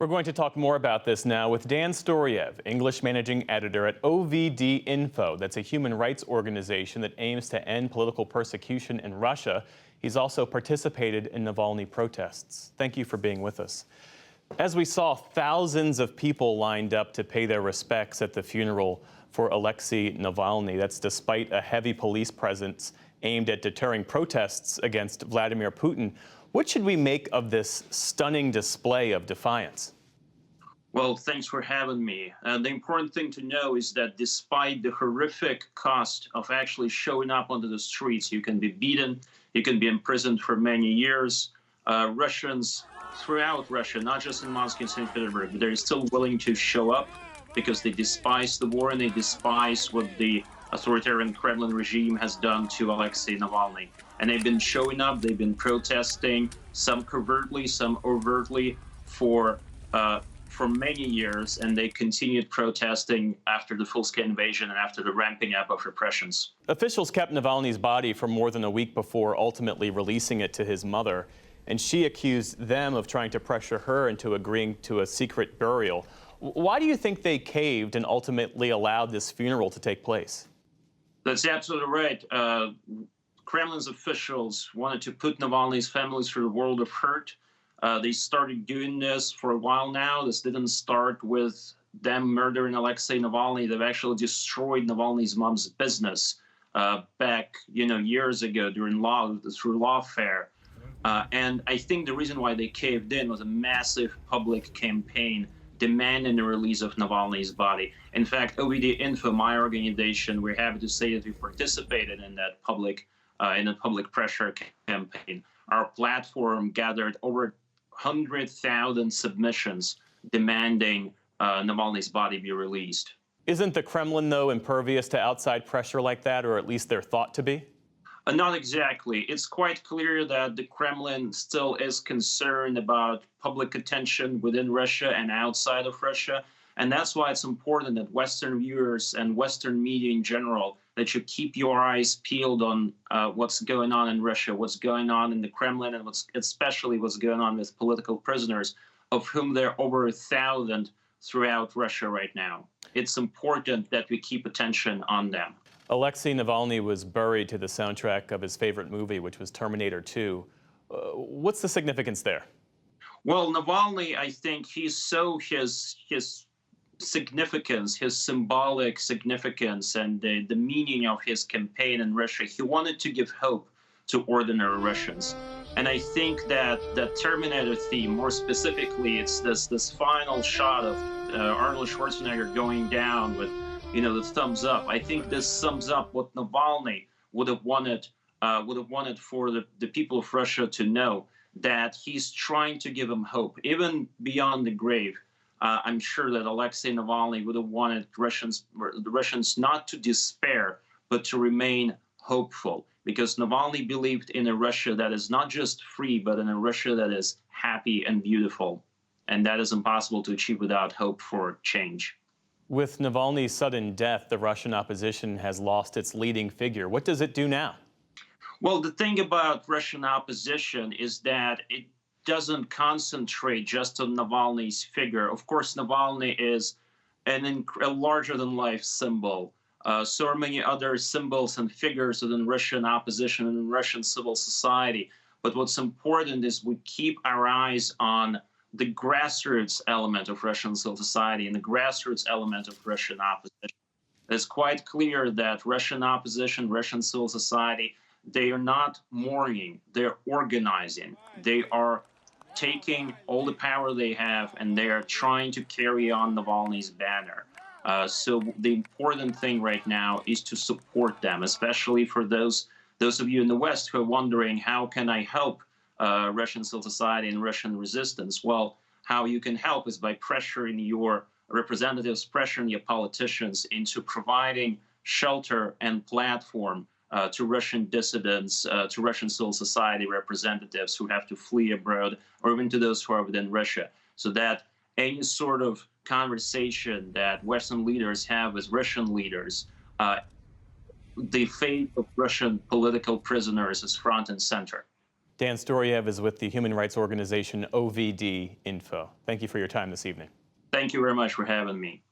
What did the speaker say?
We're going to talk more about this now with Dan Storyev, English Managing Editor at OVD-Info. That's a human rights organization that aims to end political persecution in Russia. He's also participated in Navalny protests. Thank you for being with us. As we saw, thousands of people lined up to pay their respects at the funeral for Alexei Navalny. That's despite a heavy police presence aimed at deterring protests against Vladimir Putin. What should we make of this stunning display of defiance? Well, thanks for having me. The important thing to know is that despite the horrific cost of actually showing up onto the streets, you can be beaten, you can be imprisoned for many years. Russians throughout Russia, not just in Moscow and St. Petersburg, but they're still willing to show up because they despise the war and they despise what the authoritarian Kremlin regime has done to Alexei Navalny. And they've been showing up, they've been protesting, some covertly, some overtly, for many years, and they continued protesting after the full-scale invasion and after the ramping up of repressions. Officials kept Navalny's body for more than a week before ultimately releasing it to his mother, and she accused them of trying to pressure her into agreeing to a secret burial. Why do you think they caved and ultimately allowed this funeral to take place? That's absolutely right. Kremlin's officials wanted to put Navalny's family through a world of hurt. They started doing this for a while now. This didn't start with them murdering Alexei Navalny. They've actually destroyed Navalny's mom's business back, years ago through lawfare. And I think the reason why they caved in was a massive public campaign demanding the release of Navalny's body. In fact, OVD-Info, my organization, we're happy to say that we participated in that public pressure campaign. Our platform gathered over 100,000 submissions demanding Navalny's body be released. Isn't the Kremlin, though, impervious to outside pressure like that, or at least they're thought to be? Not exactly. It's quite clear that the Kremlin still is concerned about public attention within Russia and outside of Russia. And that's why it's important that Western viewers and Western media in general, that you keep your eyes peeled on what's going on in Russia, what's going on in the Kremlin, and especially what's going on with political prisoners, of whom there are over 1,000 throughout Russia right now. It's important that we keep attention on them. Alexei Navalny was buried to the soundtrack of his favorite movie, which was Terminator 2. What's the significance there? Well, Navalny, I think his significance, his symbolic significance, and the meaning of his campaign in Russia, he wanted to give hope to ordinary Russians. And I think that the Terminator theme, more specifically, it's this final shot of Arnold Schwarzenegger going down with the thumbs up. I think this sums up what Navalny would have wanted for the people of Russia to know, that he's trying to give them hope, even beyond the grave. I'm sure that Alexei Navalny would have wanted the Russians not to despair, but to remain hopeful, because Navalny believed in a Russia that is not just free, but in a Russia that is happy and beautiful. And that is impossible to achieve without hope for change. With Navalny's sudden death, the Russian opposition has lost its leading figure. What does it do now? Well, the thing about Russian opposition is that it doesn't concentrate just on Navalny's figure. Of course, Navalny is a larger-than-life symbol. So are many other symbols and figures within Russian opposition and Russian civil society. But what's important is we keep our eyes on the grassroots element of Russian civil society and the grassroots element of Russian opposition. It's quite clear that Russian opposition, Russian civil society, they are not mourning, they're organizing. They are taking all the power they have and they are trying to carry on Navalny's banner. So the important thing right now is to support them, especially for those of you in the West who are wondering, how can I help Russian civil society and Russian resistance? Well, how you can help is by pressuring your representatives, pressuring your politicians into providing shelter and platform to Russian dissidents, to Russian civil society representatives who have to flee abroad, or even to those who are within Russia, so that any sort of conversation that Western leaders have with Russian leaders, the fate of Russian political prisoners is front and center. Dan Storyev is with the human rights organization OVD-Info. Thank you for your time this evening. Thank you very much for having me.